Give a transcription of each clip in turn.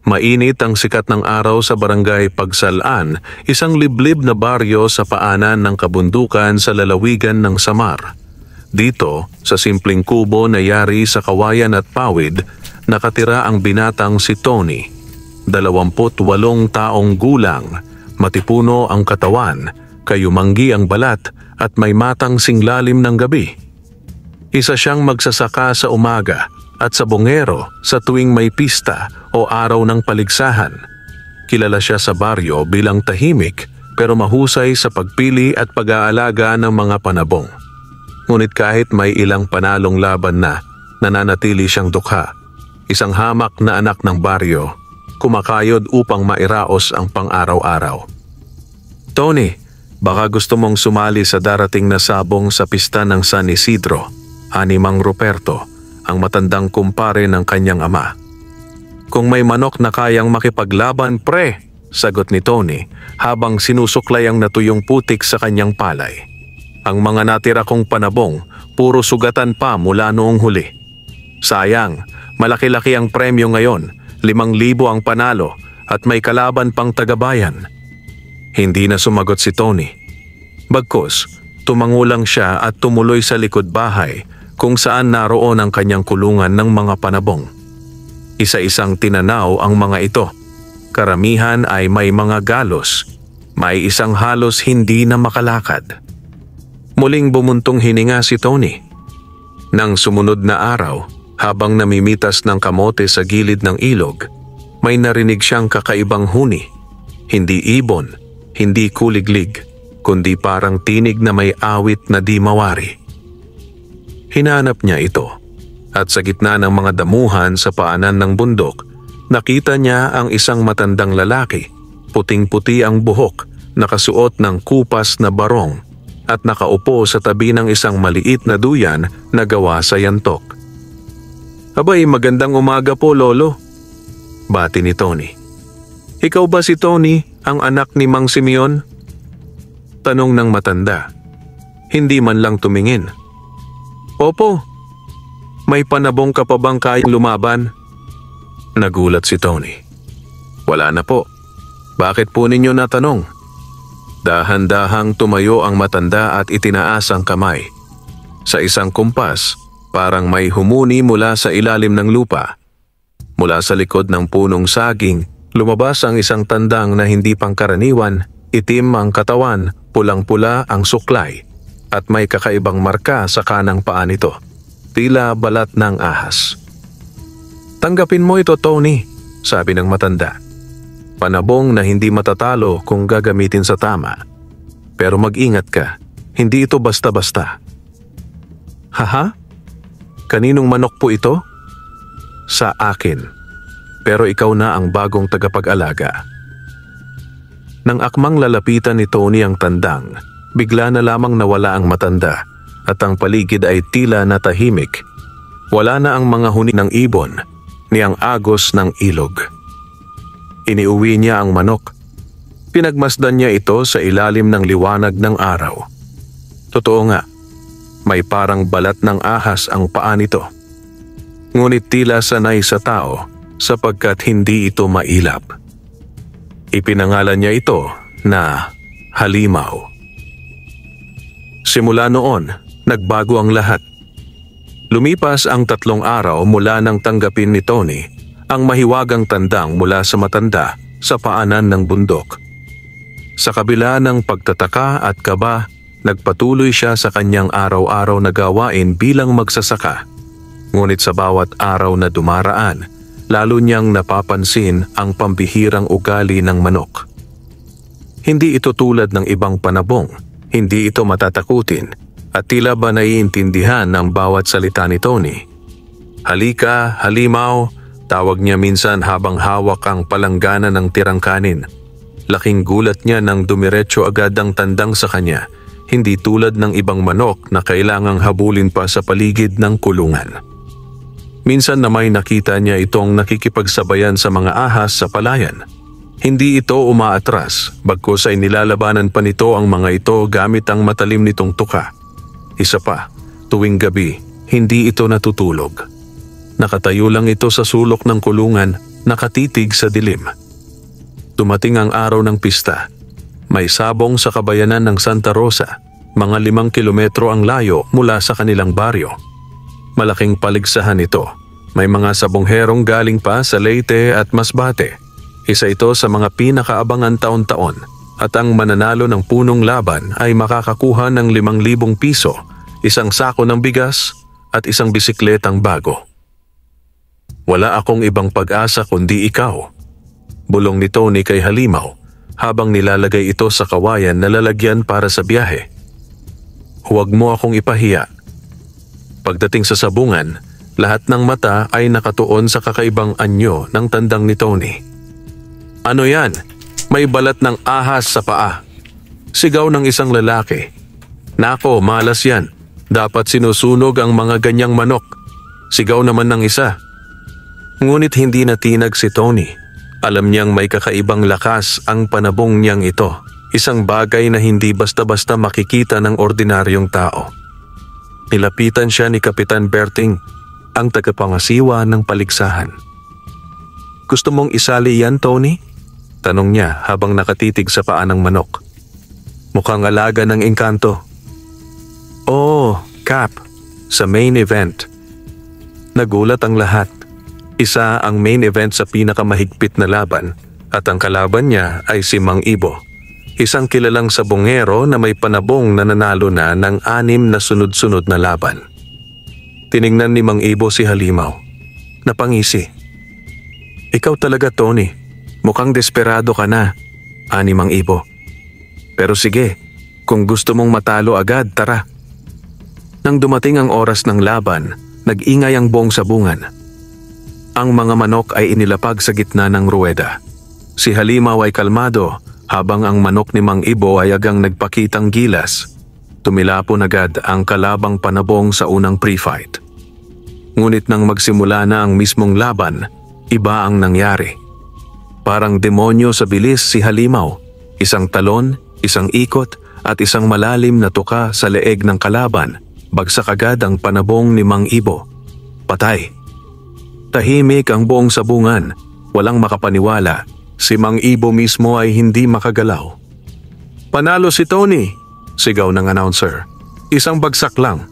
Mainit ang sikat ng araw sa barangay Pagsalan, isang liblib na baryo sa paanan ng kabundukan sa lalawigan ng Samar. Dito, sa simpleng kubo na yari sa kawayan at pawid, nakatira ang binatang si Tony. 28 taong gulang, matipuno ang katawan, kayumanggi ang balat at may matang singlalim ng gabi. Isa siyang magsasaka sa umaga at sa bungero sa tuwing may pista o araw ng paligsahan. Kilala siya sa baryo bilang tahimik pero mahusay sa pagpili at pag-aalaga ng mga panabong. Ngunit kahit may ilang panalong laban na, nananatili siyang dukha. Isang hamak na anak ng baryo, kumakayod upang mairaos ang pang-araw-araw. Tony, baka gusto mong sumali sa darating na sabong sa pista ng San Isidro, ani Mang Ruperto, ang matandang kumpare ng kanyang ama. Kung may manok na kayang makipaglaban, pre, sagot ni Tony habang sinusuklay ang natuyong putik sa kanyang palay. Ang mga natira kong panabong, puro sugatan pa mula noong huli. Sayang, malaki-laki ang premyo ngayon, 5,000 ang panalo at may kalaban pang tagabayan. Hindi na sumagot si Tony. Bagkus, tumangulang siya at tumuloy sa likod bahay kung saan naroon ang kanyang kulungan ng mga panabong. Isa-isang tinanaw ang mga ito. Karamihan ay may mga galos. May isang halos hindi na makalakad. Muling bumuntong hininga si Tony. Nang sumunod na araw, habang namimitas ng kamote sa gilid ng ilog, may narinig siyang kakaibang huni. Hindi ibon, hindi kuliglig, kundi parang tinig na may awit na di mawari. Hinanap niya ito, at sa gitna ng mga damuhan sa paanan ng bundok, nakita niya ang isang matandang lalaki, puting-puti ang buhok, nakasuot ng kupas na barong, at nakaupo sa tabi ng isang maliit na duyan na gawa sa yantok. Abay, magandang umaga po, Lolo, bati ni Tony. Ikaw ba si Tony, ang anak ni Mang Simeon? Tanong ng matanda. Hindi man lang tumingin. Opo. May panabong ka pa bang kayang lumaban? Nagulat si Tony. Wala na po. Bakit po ninyo natanong? Dahan-dahang tumayo ang matanda at itinaas ang kamay. Sa isang kumpas, parang may humuni mula sa ilalim ng lupa. Mula sa likod ng punong saging, lumabas ang isang tandang na hindi pangkaraniwan, itim ang katawan, pulang-pula ang suklay, at may kakaibang marka sa kanang paa nito, tila balat ng ahas. Tanggapin mo ito, Tony, sabi ng matanda. Panabong na hindi matatalo kung gagamitin sa tama. Pero mag-ingat ka, hindi ito basta-basta. Haha? Kaninong manok po ito? Sa akin. Pero ikaw na ang bagong tagapag-alaga. Nang akmang lalapitan ni Tony ang tandang, bigla na lamang nawala ang matanda at ang paligid ay tila natahimik. Wala na ang mga huni ng ibon ni ang agos ng ilog. Iniuwi niya ang manok. Pinagmasdan niya ito sa ilalim ng liwanag ng araw. Totoo nga, may parang balat ng ahas ang paa nito. Ngunit tila sanay sa tao sapagkat hindi ito mailap. Ipinangalan niya ito na Halimaw. Simula noon, nagbago ang lahat. Lumipas ang 3 araw mula nang tanggapin ni Tony ang mahiwagang tandang mula sa matanda sa paanan ng bundok. Sa kabila ng pagtataka at kaba, nagpatuloy siya sa kanyang araw-araw na gawain bilang magsasaka. Ngunit sa bawat araw na dumaraan, lalo niyang napapansin ang pambihirang ugali ng manok. Hindi ito tulad ng ibang panabong, hindi ito matatakutin, at tila ba naiintindihan ng bawat salita ni Tony. Halika, Halimaw, tawag niya minsan habang hawak ang palanggana ng tirang kanin. Laking gulat niya nang dumiretso agad ang tandang sa kanya, hindi tulad ng ibang manok na kailangang habulin pa sa paligid ng kulungan. Minsan na may nakita niya itong nakikipagsabayan sa mga ahas sa palayan. Hindi ito umaatras, bagkus ay nilalabanan pa nito ang mga ito gamit ang matalim nitong tuka. Isa pa, tuwing gabi, hindi ito natutulog. Nakatayo lang ito sa sulok ng kulungan, nakatitig sa dilim. Dumating ang araw ng pista. May sabong sa kabayanan ng Santa Rosa, mga 5 kilometro ang layo mula sa kanilang baryo. Malaking paligsahan ito. May mga sabongherong galing pa sa Leyte at Masbate. Isa ito sa mga pinakaabangan taon-taon at ang mananalo ng punong laban ay makakakuha ng 5,000 piso, isang sako ng bigas at isang bisikletang bago. Wala akong ibang pag-asa kundi ikaw. Bulong ni Tony kay Halimaw habang nilalagay ito sa kawayan na lalagyan para sa biyahe. Huwag mo akong ipahiya. Pagdating sa sabungan, lahat ng mata ay nakatuon sa kakaibang anyo ng tandang ni Tony. Ano yan? May balat ng ahas sa paa. Sigaw ng isang lalaki. Nako, malas yan. Dapat sinusunog ang mga ganyang manok. Sigaw naman ng isa. Ngunit hindi natinag si Tony. Alam niyang may kakaibang lakas ang panabong niyang ito. Isang bagay na hindi basta-basta makikita ng ordinaryong tao. Nilapitan siya ni Kapitan Berting, ang tagapangasiwa ng paligsahan. Gusto mong isali yan, Tony? Tanong niya habang nakatitig sa paa ng manok. Mukhang alaga ng engkanto. Oh, Cap, sa main event. Nagulat ang lahat. Isa ang main event sa pinakamahigpit na laban at ang kalaban niya ay si Mang Ibo. Isang kilalang sabongero na may panabong na nanalo na ng 6 na sunod-sunod na laban. Tiningnan ni Mang Ibo si Halimaw. Napangisi. Ikaw talaga, Tony. Mukhang desperado ka na, ani Mang Ibo. Pero sige, kung gusto mong matalo agad, tara. Nang dumating ang oras ng laban, nag-ingay ang buong sabungan. Ang mga manok ay inilapag sa gitna ng ruweda. Si Halimaw ay kalmado habang ang manok ni Mang Ibo ay agang nagpakitang gilas. Tumilapon agad ang kalabang panabong sa unang pre-fight. Ngunit nang magsimula na ang mismong laban, iba ang nangyari. Parang demonyo sa bilis si Halimaw. Isang talon, isang ikot at isang malalim na tuka sa leeg ng kalaban. Bagsak agad ang panabong ni Mang Ibo. Patay. Tahimik ang buong sabungan. Walang makapaniwala. Si Mang Ibo mismo ay hindi makagalaw. Panalo si Tony, sigaw ng announcer. Isang bagsak lang.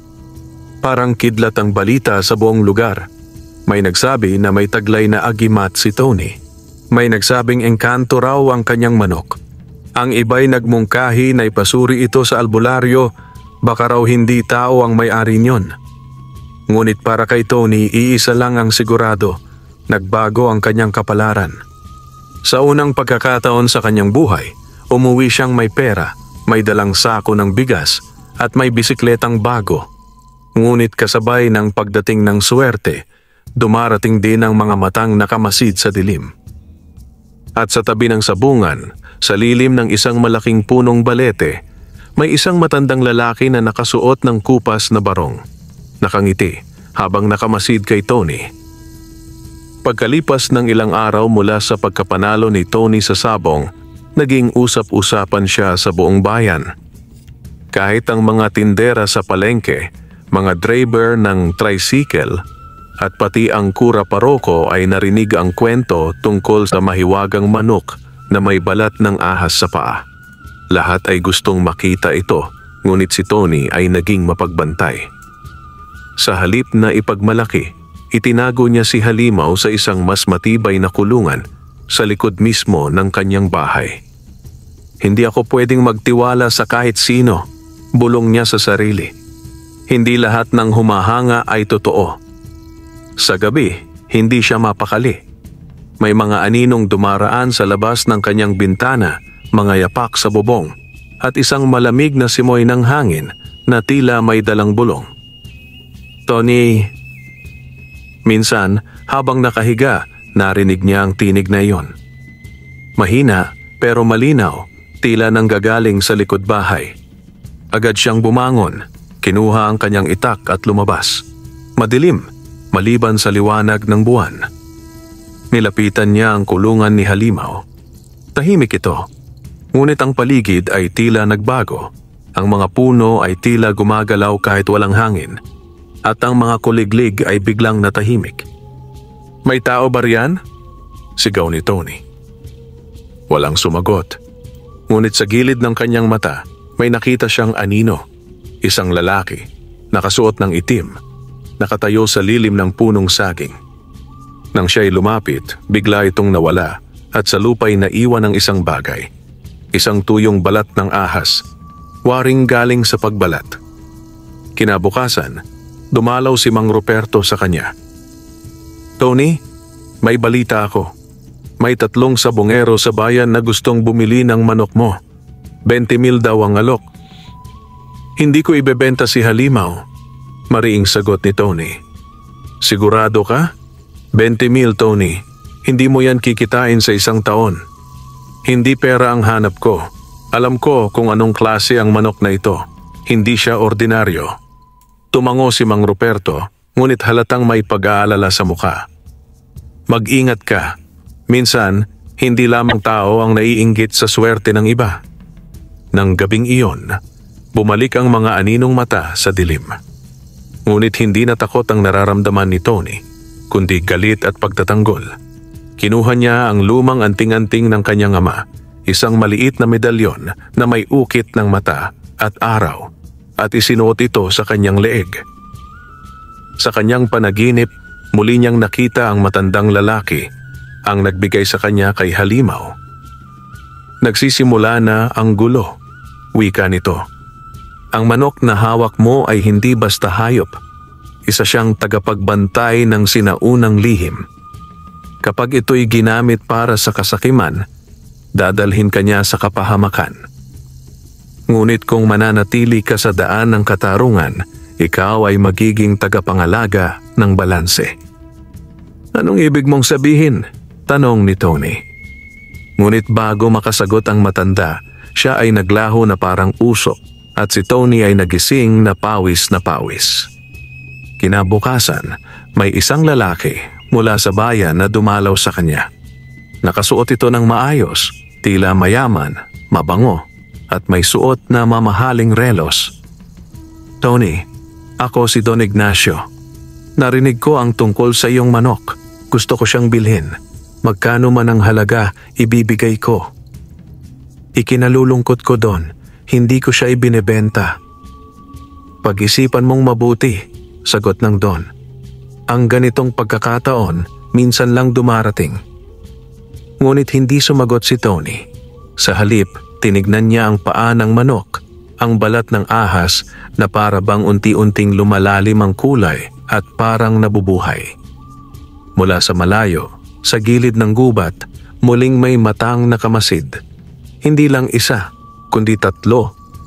Parang kidlat ang balita sa buong lugar. May nagsabi na may taglay na agimat si Tony. May nagsabing engkanto raw ang kanyang manok. Ang iba'y nagmungkahi na ipasuri ito sa albularyo, baka raw hindi tao ang may-ari niyon. Ngunit para kay Tony, iisa lang ang sigurado, nagbago ang kanyang kapalaran. Sa unang pagkakataon sa kanyang buhay, umuwi siyang may pera, may dalang sako ng bigas at may bisikletang bago. Ngunit kasabay ng pagdating ng swerte, dumarating din ang mga matang nakamasid sa dilim. At sa tabi ng sabungan, sa lilim ng isang malaking punong balete, may isang matandang lalaki na nakasuot ng kupas na barong. Nakangiti habang nakamasid kay Tony. Pagkalipas ng ilang araw mula sa pagkapanalo ni Tony sa sabong, naging usap-usapan siya sa buong bayan. Kahit ang mga tindera sa palengke, mga driver ng tricycle, at pati ang kura paroko ay narinig ang kwento tungkol sa mahiwagang manok na may balat ng ahas sa paa. Lahat ay gustong makita ito, ngunit si Tony ay naging mapagbantay. Sa halip na ipagmalaki, itinago niya si Halimaw sa isang mas matibay na kulungan sa likod mismo ng kanyang bahay. Hindi ako pwedeng magtiwala sa kahit sino, bulong niya sa sarili. Hindi lahat ng humahanga ay totoo. Sa gabi, hindi siya mapakali. May mga aninong dumaraan sa labas ng kanyang bintana, mga yapak sa bubong, at isang malamig na simoy ng hangin na tila may dalang bulong. Tony, minsan habang nakahiga, narinig niya ang tinig na iyon. Mahina pero malinaw, tila nanggagaling sa likod bahay. Agad siyang bumangon, kinuha ang kanyang itak at lumabas. Madilim, maliban sa liwanag ng buwan. Nilapitan niya ang kulungan ni Halimaw. Tahimik ito, ngunit ang paligid ay tila nagbago. Ang mga puno ay tila gumagalaw kahit walang hangin. At ang mga kuliglig ay biglang natahimik. May tao ba riyan? Sigaw ni Tony. Walang sumagot. Ngunit sa gilid ng kanyang mata, may nakita siyang anino. Isang lalaki, nakasuot ng itim, nakatayo sa lilim ng punong saging. Nang siya'y lumapit, bigla itong nawala at sa lupa'y naiwan ng isang bagay. Isang tuyong balat ng ahas, waring galing sa pagbalat. Kinabukasan, dumalaw si Mang Ruperto sa kanya. Tony, may balita ako. May 3 sabongero sa bayan na gustong bumili ng manok mo. 20,000 daw ang alok. Hindi ko ibebenta si Halimaw, mariing sagot ni Tony. Sigurado ka? 20,000, Tony. Hindi mo yan kikitain sa 1 taon. Hindi pera ang hanap ko. Alam ko kung anong klase ang manok na ito. Hindi siya ordinaryo. Tumango si Mang Ruperto, ngunit halatang may pag-aalala sa mukha. Mag-ingat ka. Minsan, hindi lamang tao ang naiinggit sa swerte ng iba. Nang gabing iyon, bumalik ang mga aninong mata sa dilim. Ngunit hindi natakot ang nararamdaman ni Tony, kundi galit at pagtatanggol. Kinuha niya ang lumang anting-anting ng kanyang ama, isang maliit na medalyon na may ukit ng mata at araw, at isinuot ito sa kanyang leeg. Sa kanyang panaginip, muli niyang nakita ang matandang lalaki, ang nagbigay sa kanya kay Halimaw. Nagsisimula na ang gulo, wika nito. Ang manok na hawak mo ay hindi basta hayop. Isa siyang tagapagbantay ng sinaunang lihim. Kapag ito'y ginamit para sa kasakiman, dadalhin ka niya sa kapahamakan. Ngunit kung mananatili ka sa daan ng katarungan, ikaw ay magiging tagapangalaga ng balanse. Anong ibig mong sabihin? Tanong ni Tony. Ngunit bago makasagot ang matanda, siya ay naglaho na parang usok at si Tony ay nagising na pawis na pawis. Kinabukasan, may isang lalaki mula sa bayan na dumalaw sa kanya. Nakasuot ito ng maayos, tila mayaman, mabango, at may suot na mamahaling relos. Tony, ako si Don Ignacio. Narinig ko ang tungkol sa iyong manok. Gusto ko siyang bilhin. Magkano man ang halaga, ibibigay ko. Ikinalulungkot ko, Don. Hindi ko siya ibinebenta. Pag-isipan mong mabuti, sagot ng Don. Ang ganitong pagkakataon, minsan lang dumarating. Ngunit hindi sumagot si Tony. Sa halip, tinignan niya ang paa ng manok, ang balat ng ahas na para bang unti-unting lumalalim ang kulay at parang nabubuhay. Mula sa malayo, sa gilid ng gubat, muling may matang nakamasid. Hindi lang isa, kundi 3,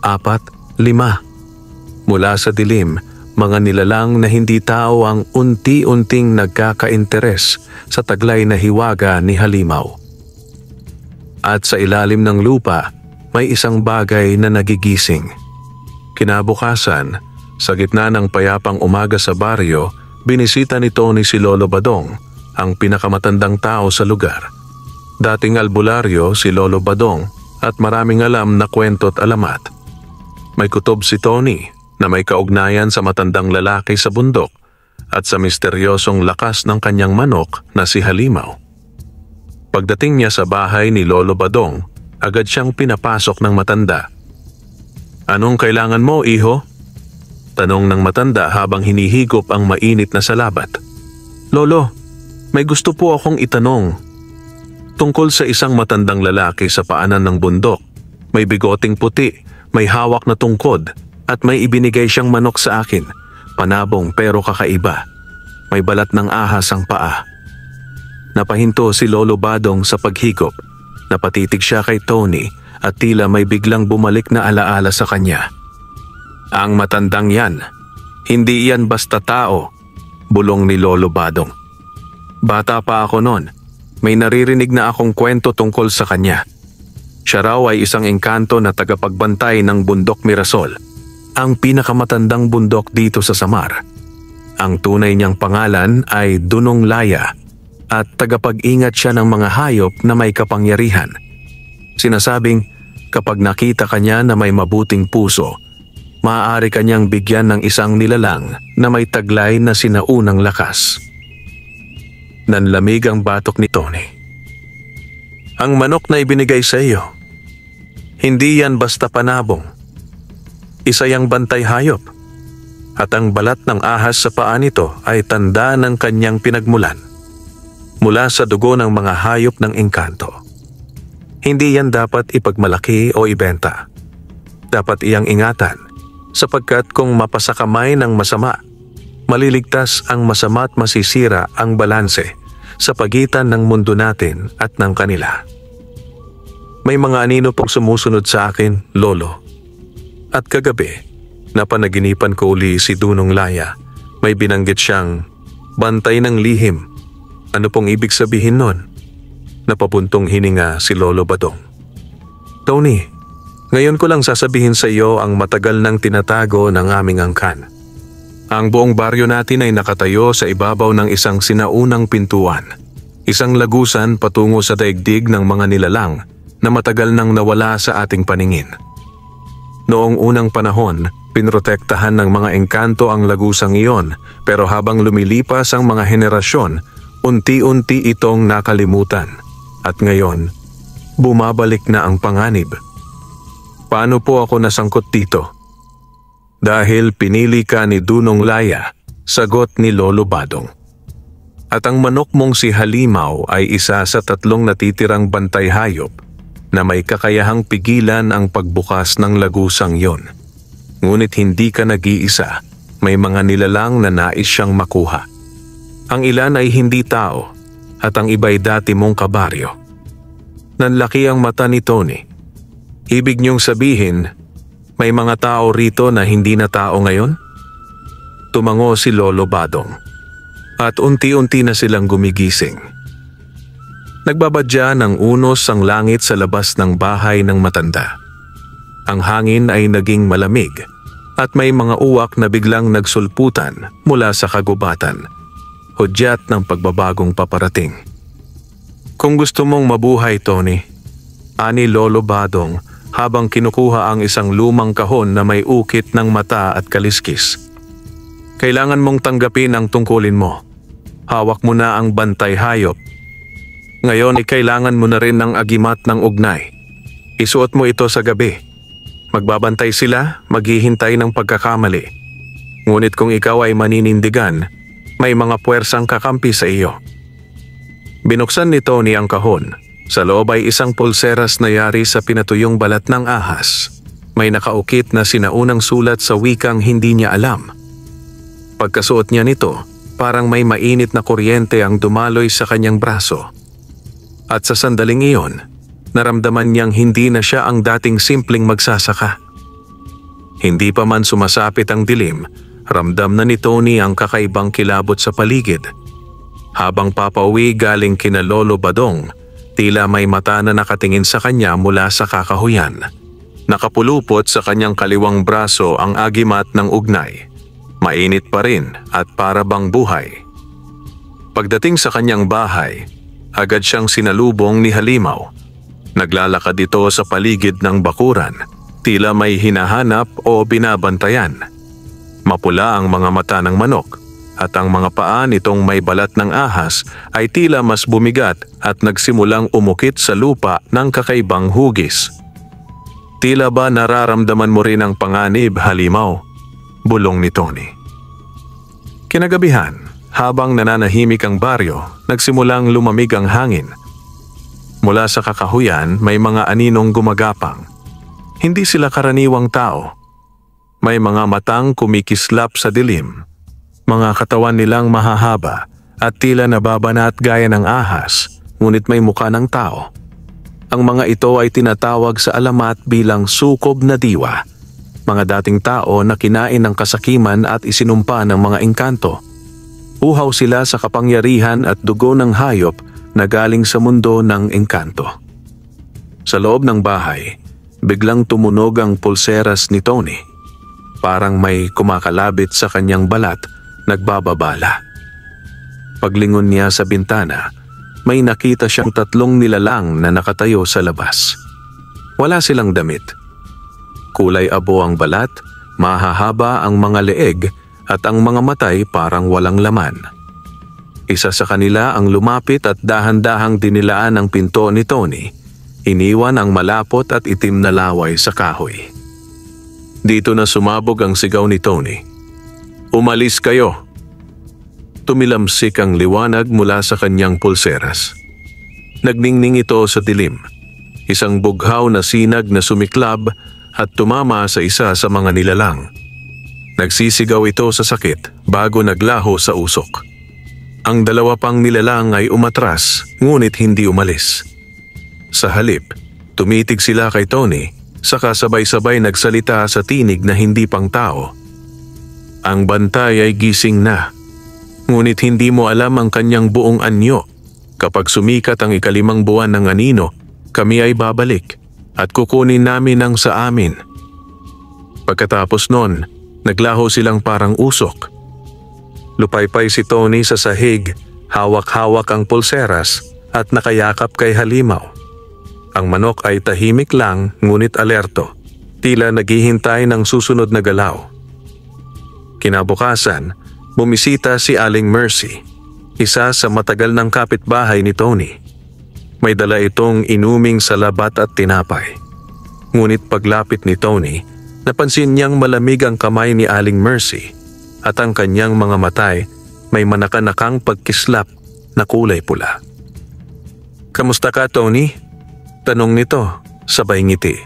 4, 5. Mula sa dilim, mga nilalang na hindi tao ang unti-unting nagkaka-interes sa taglay na hiwaga ni Halimaw. At sa ilalim ng lupa, may isang bagay na nagigising. Kinabukasan, sa gitna ng payapang umaga sa baryo, binisita ni Tony si Lolo Badong, ang pinakamatandang tao sa lugar. Dating albularyo si Lolo Badong at maraming alam na kwento at alamat. May kutob si Tony na may kaugnayan sa matandang lalaki sa bundok at sa misteryosong lakas ng kanyang manok na si Halimaw. Pagdating niya sa bahay ni Lolo Badong, agad siyang pinapasok ng matanda. Anong kailangan mo, iho? Tanong ng matanda habang hinihigop ang mainit na salabat. Lolo, may gusto po akong itanong. Tungkol sa isang matandang lalaki sa paanan ng bundok. May bigoting puti, may hawak na tungkod, at may ibinigay siyang manok sa akin. Panabong pero kakaiba. May balat ng ahas ang paa. Napahinto si Lolo Badong sa paghigop. Napatitig siya kay Tony at tila may biglang bumalik na alaala sa kanya. Ang matandang yan, hindi yan basta tao, bulong ni Lolo Badong. Bata pa ako noon, may naririnig na akong kwento tungkol sa kanya. Siya raw ay isang engkanto na tagapagbantay ng Bundok Mirasol, ang pinakamatandang bundok dito sa Samar. Ang tunay niyang pangalan ay Dunong Laya at tagapag-ingat siya ng mga hayop na may kapangyarihan. Sinasabing kapag nakita kanya na may mabuting puso, maaari kanyang bigyan ng isang nilalang na may taglay na sinaunang lakas. Nanlamig ang batok ni Tony. Ang manok na ibinigay sa iyo, hindi yan basta panabong. Isa yang bantay hayop. At ang balat ng ahas sa paa nito ay tanda ng kanyang pinagmulan. Mula sa dugo ng mga hayop ng engkanto. Hindi yan dapat ipagmalaki o ibenta. Dapat iyang ingatan sapagkat kung mapasakamay ng masama, maliligtas ang masama at masisira ang balanse sa pagitan ng mundo natin at ng kanila. May mga anino pong sumusunod sa akin, Lolo. At kagabi, napanaginipan ko uli si Dunong Laya. May binanggit siyang bantay ng lihim. Ano pong ibig sabihin nun? Napapuntong hininga si Lolo Badong. Tony, ngayon ko lang sasabihin sa iyo ang matagal nang tinatago ng aming angkan. Ang buong baryo natin ay nakatayo sa ibabaw ng isang sinaunang pintuan. Isang lagusan patungo sa daigdig ng mga nilalang na matagal nang nawala sa ating paningin. Noong unang panahon, pinrotektahan ng mga engkanto ang lagusang iyon, pero habang lumilipas ang mga henerasyon, unti-unti itong nakalimutan. At ngayon, bumabalik na ang panganib. Paano po ako nasangkot dito? Dahil pinili ka ni Dunong Laya, sagot ni Lolo Badong. At ang manok mong si Halimaw ay isa sa 3 natitirang bantay hayop na may kakayahang pigilan ang pagbukas ng lagusang yon. Ngunit hindi ka nag-iisa, may mga nilalang na nais siyang makuha. Ang ilan ay hindi tao at ang iba'y dati mong kabaryo. Nanlaki ang mata ni Tony. Ibig niyong sabihin, may mga tao rito na hindi na tao ngayon? Tumango si Lolo Badong. At unti-unti na silang gumigising. Nagbabadya ng unos ang langit sa labas ng bahay ng matanda. Ang hangin ay naging malamig at may mga uwak na biglang nagsulputan mula sa kagubatan. Hudyat ng pagbabagong paparating. Kung gusto mong mabuhay, Tony, ani Lolo Badong habang kinukuha ang isang lumang kahon na may ukit ng mata at kaliskis. Kailangan mong tanggapin ang tungkulin mo. Hawak mo na ang bantay hayop. Ngayon kailangan mo na rin ng agimat ng ugnay. Isuot mo ito sa gabi. Magbabantay sila, maghihintay ng pagkakamali. Ngunit kung ikaw ay maninindigan, may mga puwersang kakampi sa iyo. Binuksan ni Tony ang kahon. Sa loob ay isang pulseras na yari sa pinatuyong balat ng ahas. May nakaukit na sinaunang sulat sa wikang hindi niya alam. Pagkasuot niya nito, parang may mainit na kuryente ang dumaloy sa kanyang braso. At sa sandaling iyon, naramdaman niyang hindi na siya ang dating simpleng magsasaka. Hindi pa man sumasapit ang dilim, ramdam na ni Tony ang kakaibang kilabot sa paligid. Habang papauwi galing kina Lolo Badong, tila may mata na nakatingin sa kanya mula sa kakahuyan. Nakapulupot sa kanyang kaliwang braso ang agimat ng ugnay. Mainit pa rin at para bang buhay. Pagdating sa kanyang bahay, agad siyang sinalubong ni Halimaw. Naglalakad ito sa paligid ng bakuran, tila may hinahanap o binabantayan. Mapula ang mga mata ng manok at ang mga paa nitong may balat ng ahas ay tila mas bumigat at nagsimulang umukit sa lupa ng kakaibang hugis. Tila ba nararamdaman mo rin ang panganib, Halimaw? Bulong ni Tony. Kinagabihan, habang nananahimik ang baryo, nagsimulang lumamig ang hangin. Mula sa kakahuyan, may mga aninong gumagapang. Hindi sila karaniwang tao. May mga matang kumikislap sa dilim. Mga katawan nilang mahahaba at tila nababanat gaya ng ahas, ngunit may mukha ng tao. Ang mga ito ay tinatawag sa alamat bilang sukob na diwa. Mga dating tao na kinain ng kasakiman at isinumpa ng mga engkanto. Uhaw sila sa kapangyarihan at dugo ng hayop na galing sa mundo ng engkanto. Sa loob ng bahay, biglang tumunog ang pulseras ni Tony. Parang may kumakalabit sa kanyang balat, nagbababala. Paglingon niya sa bintana, may nakita siyang 3 nilalang na nakatayo sa labas. Wala silang damit. Kulay abo ang balat, mahahaba ang mga leeg at ang mga matay parang walang laman. Isa sa kanila ang lumapit at dahan-dahang dinilaan ang pinto ni Tony. Iniwan ang malapot at itim na laway sa kahoy. Dito na sumabog ang sigaw ni Tony. "Umalis kayo!" Tumilamsik ang liwanag mula sa kanyang pulseras. Nagningning ito sa dilim. Isang bughaw na sinag na sumiklab at tumama sa isa sa mga nilalang. Nagsisigaw ito sa sakit bago naglaho sa usok. Ang dalawa pang nilalang ay umatras ngunit hindi umalis. Sa halip, tumitig sila kay Tony saka sabay-sabay nagsalita sa tinig na hindi pang tao. Ang bantay ay gising na, ngunit hindi mo alam ang kanyang buong anyo. Kapag sumikat ang ikalimang buwan ng anino, kami ay babalik at kukunin namin ang sa amin. Pagkatapos nun, naglaho silang parang usok. Lupaypay si Tony sa sahig, hawak-hawak ang pulseras at nakayakap kay Halimaw. Ang manok ay tahimik lang ngunit alerto, tila naghihintay ng susunod na galaw. Kinabukasan, bumisita si Aling Mercy, isa sa matagal ng kapitbahay ni Tony. May dala itong inuming salabat at tinapay. Ngunit paglapit ni Tony, napansin niyang malamig ang kamay ni Aling Mercy at ang kanyang mga matay may manakanakang pagkislap na kulay pula. "Kamusta ka, Tony?" tanong nito, sabay ngiti.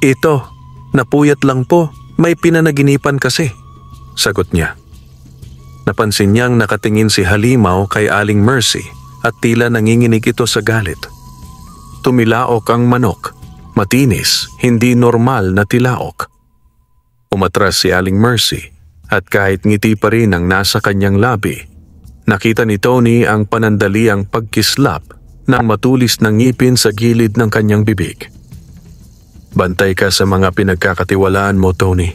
"Ito, napuyat lang po, may pinanaginipan kasi," sagot niya. Napansin niyang nakatingin si Halimaw kay Aling Mercy at tila nanginginig ito sa galit. Tumilaok ang manok, matinis, hindi normal na tilaok. Umatras si Aling Mercy at kahit ngiti pa rin ang nasa kanyang labi, nakita ni Tony ang panandaliang pagkislap ng matulis na ngipin sa gilid ng kanyang bibig. "Bantay ka sa mga pinagkakatiwalaan mo, Tony,"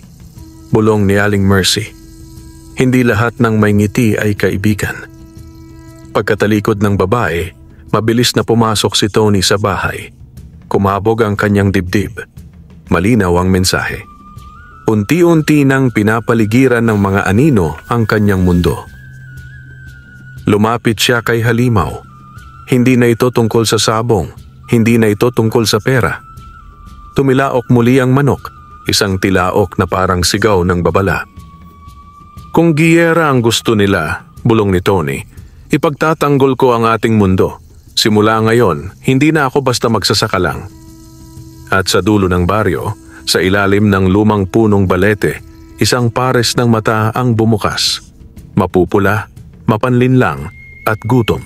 bulong ni Aling Mercy. Hindi lahat ng may ngiti ay kaibigan. Pagkatalikod ng babae, mabilis na pumasok si Tony sa bahay. Kumabog ang kanyang dibdib. Malinaw ang mensahe. Unti-unti nang pinapaligiran ng mga anino ang kanyang mundo. Lumapit siya kay Halimaw. Hindi na ito tungkol sa sabong, hindi na ito tungkol sa pera. Tumilaok muli ang manok, isang tilaok na parang sigaw ng babala. "Kung giyera ang gusto nila," bulong ni Tony, "ipagtatanggol ko ang ating mundo. Simula ngayon, hindi na ako basta magsasaka lang." At sa dulo ng baryo, sa ilalim ng lumang punong balete, isang pares ng mata ang bumukas. Mapupula, mapanlinlang, at gutom.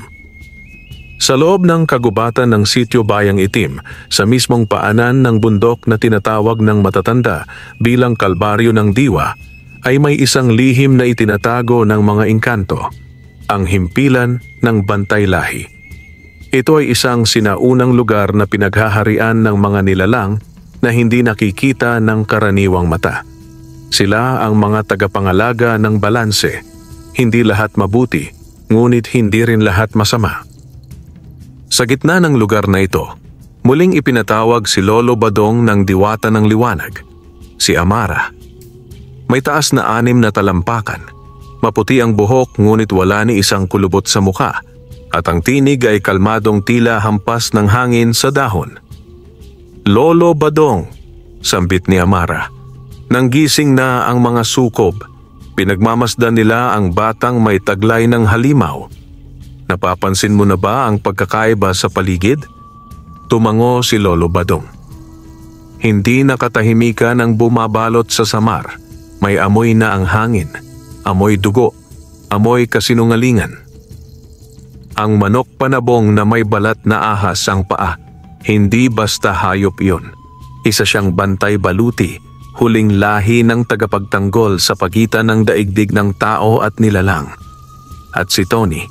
Sa loob ng kagubatan ng sitio Bayang Itim, sa mismong paanan ng bundok na tinatawag ng matatanda bilang Kalbaryo ng Diwa, ay may isang lihim na itinatago ng mga engkanto, ang himpilan ng Bantay Lahi. Ito ay isang sinaunang lugar na pinaghaharian ng mga nilalang na hindi nakikita ng karaniwang mata. Sila ang mga tagapangalaga ng balanse. Hindi lahat mabuti, ngunit hindi rin lahat masama. Sa gitna ng lugar na ito, muling ipinatawag si Lolo Badong ng Diwata ng Liwanag, si Amara. May taas na 6 na talampakan. Maputi ang buhok ngunit wala ni isang kulubot sa muka at ang tinig ay kalmadong tila hampas ng hangin sa dahon. "Lolo Badong," sambit ni Amara. Nanggising na ang mga sukob. Pinagmamasdan nila ang batang may taglay ng halimaw. "Napapansin mo na ba ang pagkakaiba sa paligid?" Tumango si Lolo Badong. Hindi nakatahimikan ang bumabalot sa samar. May amoy na ang hangin, amoy dugo, amoy kasinungalingan. Ang manok panabong na may balat na ahas ang paa, hindi basta hayop iyon. Isa siyang bantay baluti, huling lahi ng tagapagtanggol sa pagitan ng daigdig ng tao at nilalang. At si Tony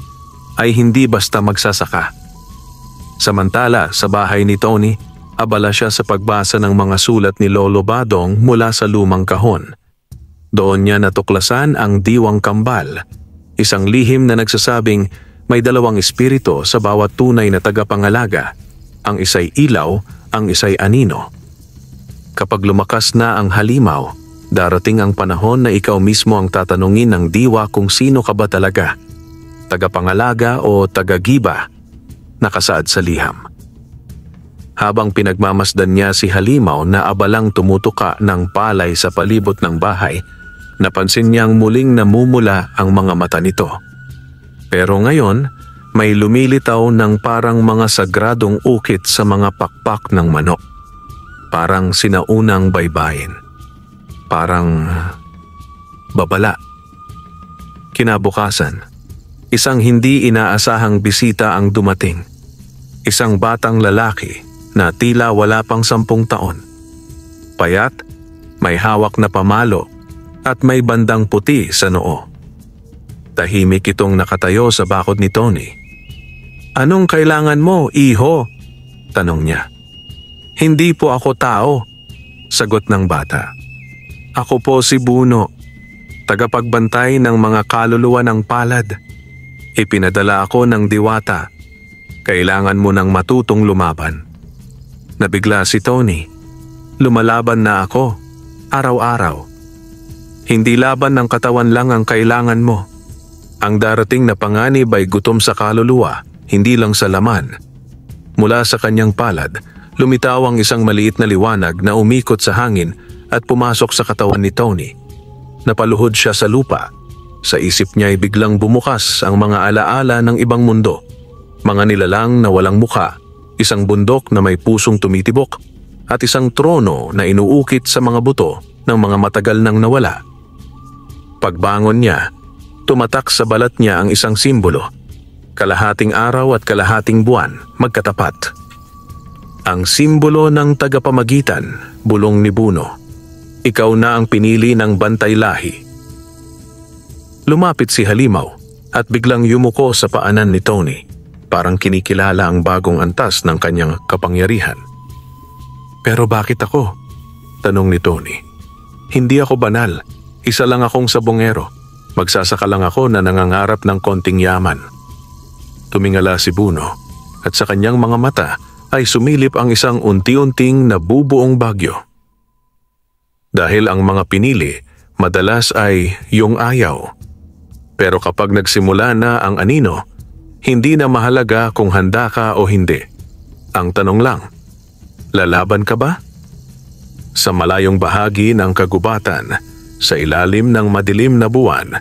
ay hindi basta magsasaka. Samantala sa bahay ni Tony, abala siya sa pagbasa ng mga sulat ni Lolo Badong mula sa lumang kahon. Doon niya natuklasan ang diwang kambal, isang lihim na nagsasabing may 2 espiritu sa bawat tunay na tagapangalaga. Ang isa'y ilaw, ang isa'y anino. Kapag lumakas na ang halimaw, darating ang panahon na ikaw mismo ang tatanungin ng diwa kung sino ka ba talaga. tagapangalaga o tagagiba, nakasaad sa liham. Habang pinagmamasdan niya si Halimaw na abalang tumutuka ng palay sa palibot ng bahay, napansin niyang muling namumula ang mga mata nito. Pero ngayon, may lumilitaw ng parang mga sagradong ukit sa mga pakpak ng manok. Parang sinaunang baybayin. Parang babala. Kinabukasan, isang hindi inaasahang bisita ang dumating. Isang batang lalaki na tila wala pang 10 taon. Payat, may hawak na pamalo at may bandang puti sa noo. Tahimik itong nakatayo sa bakod ni Tony. "Anong kailangan mo, iho?" tanong niya. "Hindi po ako tao," sagot ng bata. "Ako po si Buno, tagapagbantay ng mga kaluluwa ng palad. Ipinadala ako ng diwata. Kailangan mo nang matutong lumaban." Nabigla si Tony. "Lumalaban na ako, araw-araw. Hindi laban ng katawan lang ang kailangan mo. Ang darating na panganib ay gutom sa kaluluwa, hindi lang sa laman." Mula sa kanyang palad, lumitaw ang isang maliit na liwanag na umikot sa hangin at pumasok sa katawan ni Tony. Napaluhod siya sa lupa. Sa isip niya ay biglang bumukas ang mga alaala ng ibang mundo. Mga nilalang na walang mukha, isang bundok na may pusong tumitibok, at isang trono na inuukit sa mga buto ng mga matagal nang nawala. Pagbangon niya, tumatak sa balat niya ang isang simbolo. Kalahating araw at kalahating buwan, magkatapat. Ang simbolo ng tagapamagitan, bulong ni Buno. "Ikaw na ang pinili ng bantay lahi." Lumapit si Halimaw at biglang yumuko sa paanan ni Tony. Parang kinikilala ang bagong antas ng kanyang kapangyarihan. "Pero bakit ako?" tanong ni Tony. "Hindi ako banal. Isa lang akong sabongero. Magsasaka lang ako na nangangarap ng konting yaman." Tumingala si Buno at sa kanyang mga mata ay sumilip ang isang unti-unting nabubuong bagyo. Dahil ang mga pinili madalas ay yung ayaw. Pero kapag nagsimula na ang anino, hindi na mahalaga kung handa ka o hindi. Ang tanong lang, lalaban ka ba? Sa malayong bahagi ng kagubatan, sa ilalim ng madilim na buwan,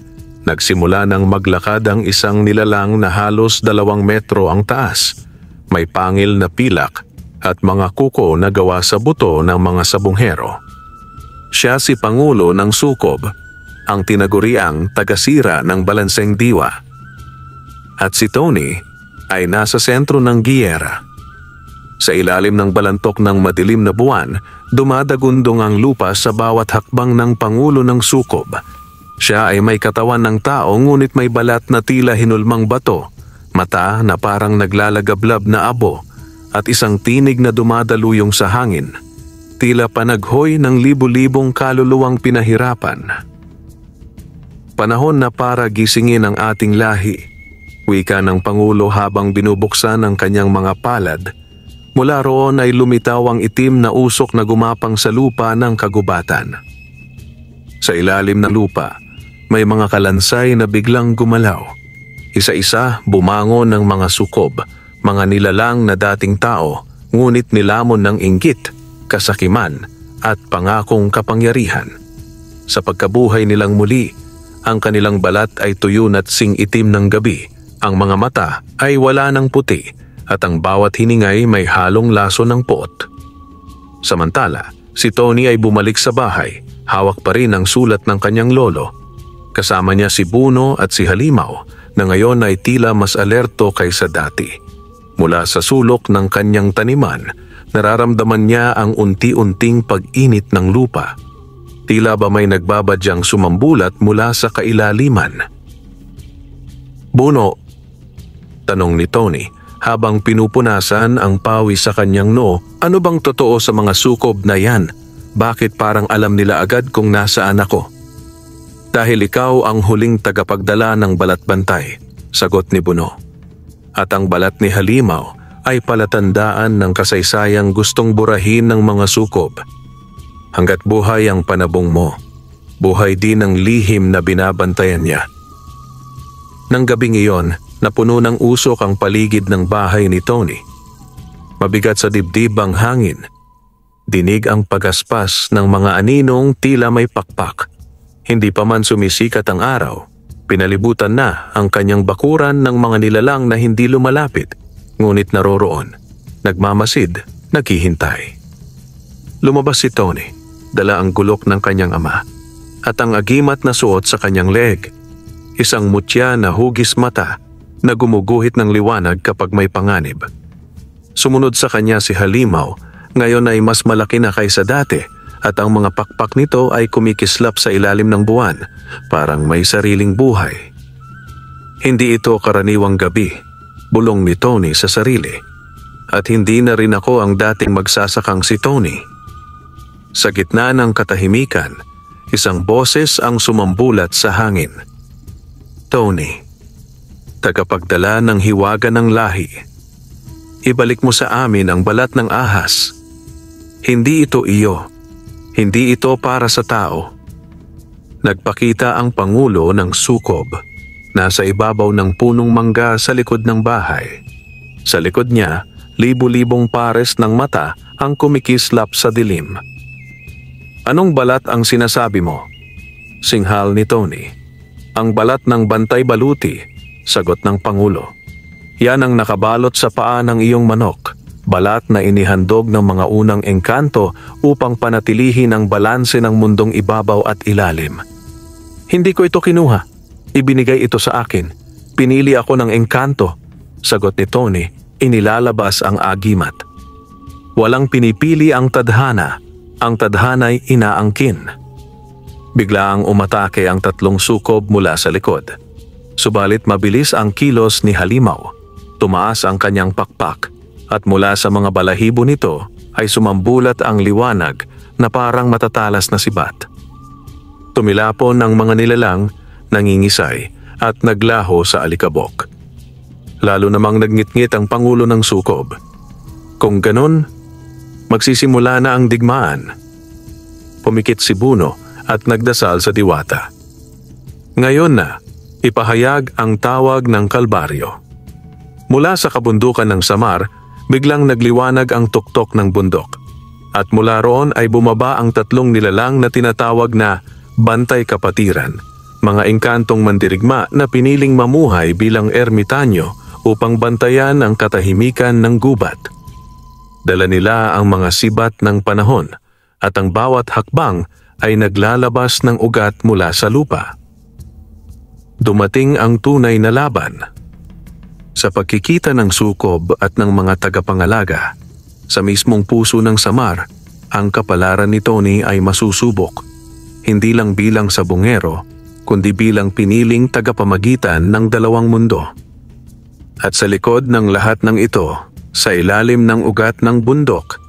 nagsimula ng maglakad ang isang nilalang na halos 2 metro ang taas. May pangil na pilak at mga kuko na gawa sa buto ng mga sabonghero. Siya si Pangulo ng Sukob, ang tinaguriang tagasira ng balanseng diwa. At si Tony ay nasa sentro ng giyera. Sa ilalim ng balantok ng madilim na buwan, dumadagundong ang lupa sa bawat hakbang ng Pangulo ng Sukob. Siya ay may katawan ng tao ngunit may balat na tila hinulmang bato, mata na parang naglalagablab na abo, at isang tinig na dumadaluyong sa hangin. Tila panaghoy ng libu-libong kaluluwang pinahirapan. Panahon na para gisingin ang ating lahi, wika ng Pangulo habang binubuksan ang kanyang mga palad. Mula roon ay lumitaw ang itim na usok na gumapang sa lupa ng kagubatan. Sa ilalim ng lupa, may mga kalansay na biglang gumalaw. Isa-isa bumangon ng mga sukob, mga nilalang na dating tao, ngunit nilamon ng inggit, kasakiman, at pangakong kapangyarihan. Sa pagkabuhay nilang muli, ang kanilang balat ay tuyo at sing-itim ng gabi. Ang mga mata ay wala ng puti at ang bawat hiningay may halong laso ng puot. Samantala, si Tony ay bumalik sa bahay, hawak pa rin ang sulat ng kanyang lolo. Kasama niya si Buno at si Halimaw na ngayon ay tila mas alerto kaysa dati. Mula sa sulok ng kanyang taniman, nararamdaman niya ang unti-unting pag-init ng lupa. Tila ba may nagbabadyang sumambulat mula sa kailaliman. "Buno," tanong ni Tony habang pinupunasan ang pawis sa kanyang noo, "ano bang totoo sa mga sukob na yan? Bakit parang alam nila agad kung nasaan ako?" "Dahil ikaw ang huling tagapagdala ng balat-bantay," sagot ni Buno. "At ang balat ni Halimaw ay palatandaan ng kasaysayang gustong burahin ng mga sukob. Hanggat buhay ang panabong mo, buhay din ang lihim na binabantayan niya." Nang gabing iyon, napuno ng usok ang paligid ng bahay ni Tony. Mabigat sa dibdib ang hangin. Dinig ang pagaspas ng mga aninong tila may pakpak. Hindi pa man sumisikat ang araw, pinalibutan na ang kanyang bakuran ng mga nilalang na hindi lumalapit, ngunit naroroon, nagmamasid, naghihintay. Lumabas si Tony, dala ang gulok ng kanyang ama, at ang agimat na suot sa kanyang leeg. Isang mutya na hugis mata na gumuguhit ng liwanag kapag may panganib. Sumunod sa kanya si Halimaw, ngayon ay mas malaki na kaysa dati at ang mga pakpak nito ay kumikislap sa ilalim ng buwan, parang may sariling buhay. Hindi ito karaniwang gabi, bulong ni Tony sa sarili. At hindi na rin ako ang dating magsasakang si Tony. Sa gitna ng katahimikan, isang boses ang sumambulat sa hangin. Tony, tagapagdala ng hiwaga ng lahi. Ibalik mo sa amin ang balat ng ahas. Hindi ito iyo. Hindi ito para sa tao. Nagpakita ang pangulo ng sukob. Nasa ibabaw ng punong mangga sa likod ng bahay. Sa likod niya, libu-libong pares ng mata ang kumikislap sa dilim. Anong balat ang sinasabi mo? Singhal ni Tony. Ang balat ng bantay baluti, sagot ng pangulo. Yan ang nakabalot sa paa ng iyong manok. Balat na inihandog ng mga unang engkanto upang panatilihin ang balanse ng mundong ibabaw at ilalim. Hindi ko ito kinuha. Ibinigay ito sa akin. Pinili ako ng engkanto, sagot ni Tony. Inilalabas ang agimat. Walang pinipili ang tadhana. Ang tadhana'y inaangkin. Biglaang umatake ang tatlong sukob mula sa likod. Subalit mabilis ang kilos ni Halimaw. Tumaas ang kanyang pakpak at mula sa mga balahibo nito ay sumambulat ang liwanag na parang matatalas na sibat. Tumilapon ang mga nilalang, nangingisay at naglaho sa alikabok. Lalo namang nagngit-ngit ang pangulo ng sukob. Kung ganon, magsisimula na ang digmaan. Pumikit si Buno at nagdasal sa diwata. Ngayon na, ipahayag ang tawag ng Kalbaryo. Mula sa kabundukan ng Samar, biglang nagliwanag ang tuktok ng bundok. At mula roon ay bumaba ang tatlong nilalang na tinatawag na Bantay Kapatiran, mga engkantong mandirigma na piniling mamuhay bilang ermitanyo upang bantayan ang katahimikan ng gubat. Dala nila ang mga sibat ng panahon at ang bawat hakbang ay naglalabas ng ugat mula sa lupa. Dumating ang tunay na laban. Sa pagkikita ng sukob at ng mga tagapangalaga, sa mismong puso ng Samar, ang kapalaran ni Tony ay masusubok, hindi lang bilang sabungero, kundi bilang piniling tagapamagitan ng dalawang mundo. At sa likod ng lahat ng ito, sa ilalim ng ugat ng bundok,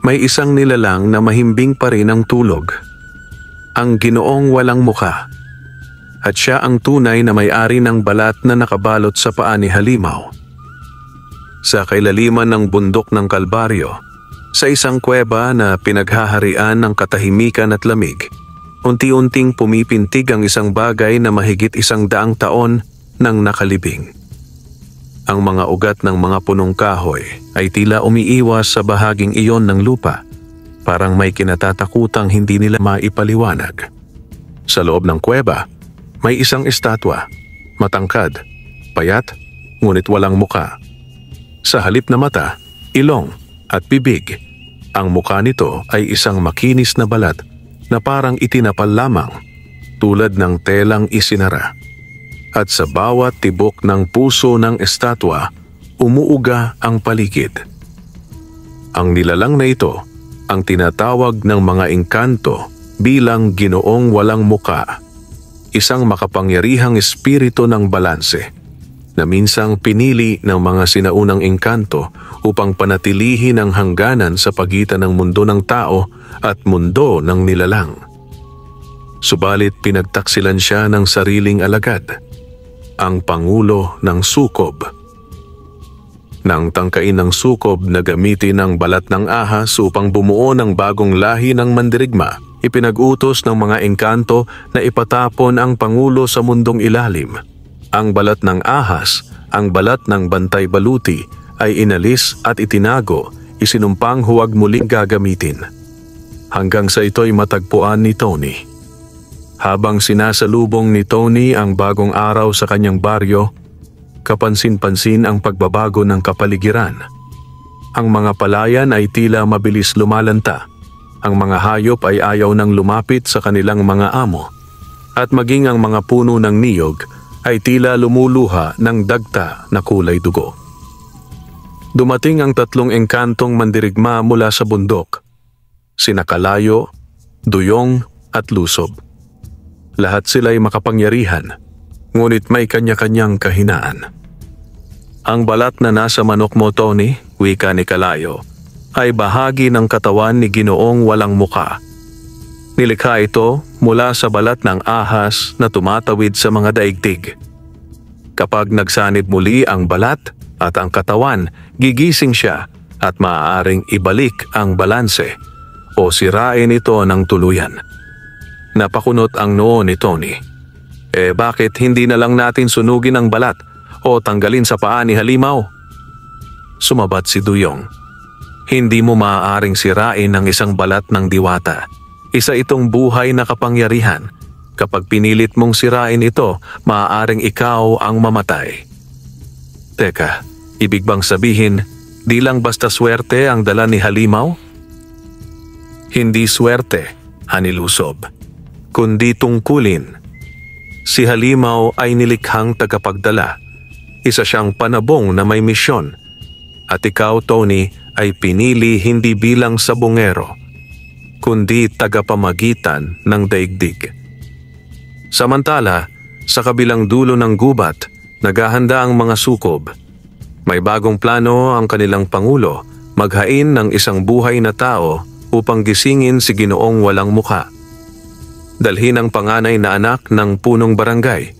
may isang nilalang na mahimbing pa rin ang tulog. Ang Ginoong walang muka. At siya ang tunay na may-ari ng balat na nakabalot sa paa ni Halimaw. Sa kailaliman ng bundok ng Kalbaryo, sa isang kuweba na pinaghaharian ng katahimikan at lamig, unti-unting pumipintig ang isang bagay na mahigit 100 taon nang nakalibing. Ang mga ugat ng mga punong kahoy ay tila umiiwas sa bahaging iyon ng lupa, parang may kinatatakutang hindi nila maipaliwanag. Sa loob ng kuweba, may isang estatwa, matangkad, payat, ngunit walang muka. Sa halip na mata, ilong at bibig, ang muka nito ay isang makinis na balat na parang itinapal lamang, tulad ng telang isinara. At sa bawat tibok ng puso ng estatwa, umuuga ang paligid. Ang nilalang na ito, ang tinatawag ng mga engkanto bilang Ginoong walang muka, isang makapangyarihang espiritu ng balanse, na minsang pinili ng mga sinaunang engkanto upang panatilihin ang hangganan sa pagitan ng mundo ng tao at mundo ng nilalang. Subalit pinagtaksilan siya ng sariling alagad, ang Pangulo ng Sukob. Nang tangkain ng sukob na gamitin ang balat ng ahas upang bumuo ng bagong lahi ng mandirigma, ipinag-utos ng mga engkanto na ipatapon ang Pangulo sa mundong ilalim. Ang balat ng ahas, ang balat ng bantay baluti ay inalis at itinago, isinumpang huwag muling gagamitin. Hanggang sa ito'y matagpuan ni Tony. Habang sinasalubong ni Tony ang bagong araw sa kanyang baryo, kapansin-pansin ang pagbabago ng kapaligiran. Ang mga palayan ay tila mabilis lumalanta. Ang mga hayop ay ayaw nang lumapit sa kanilang mga amo. At maging ang mga puno ng niyog ay tila lumuluha ng dagta na kulay dugo. Dumating ang 3 engkantong mandirigma mula sa bundok. Sina Kalayo, Duyong at Lusob. Lahat sila'y makapangyarihan, ngunit may kanya-kanyang kahinaan. Ang balat na nasa manok mo, Tony, wika ni Kalayo, ay bahagi ng katawan ni Ginoong walang muka. Nilikha ito mula sa balat ng ahas na tumatawid sa mga daigdig. Kapag nagsanib muli ang balat at ang katawan, gigising siya at maaaring ibalik ang balanse o sirain ito ng tuluyan. Napakunot ang noo ni Tony. Bakit hindi na lang natin sunugin ang balat o tanggalin sa paa ni Halimaw? Sumabat si Duyong. Hindi mo maaaring sirain ang isang balat ng diwata. Isa itong buhay na kapangyarihan. Kapag pinilit mong sirain ito, maaaring ikaw ang mamatay. Teka, ibig bang sabihin, di lang basta swerte ang dala ni Halimaw? Hindi swerte, Hanilusob, kundi tungkulin. Si Halimaw ay nilikhang tagapagdala. Isa siyang panabong na may misyon. At ikaw, Tony, ay pinili hindi bilang sabongero, kundi tagapamagitan ng daigdig. Samantala, sa kabilang dulo ng gubat, naghahanda ang mga sukob. May bagong plano ang kanilang pangulo, maghain ng isang buhay na tao upang gisingin si Ginoong walang muka. Dalhin ang panganay na anak ng punong barangay,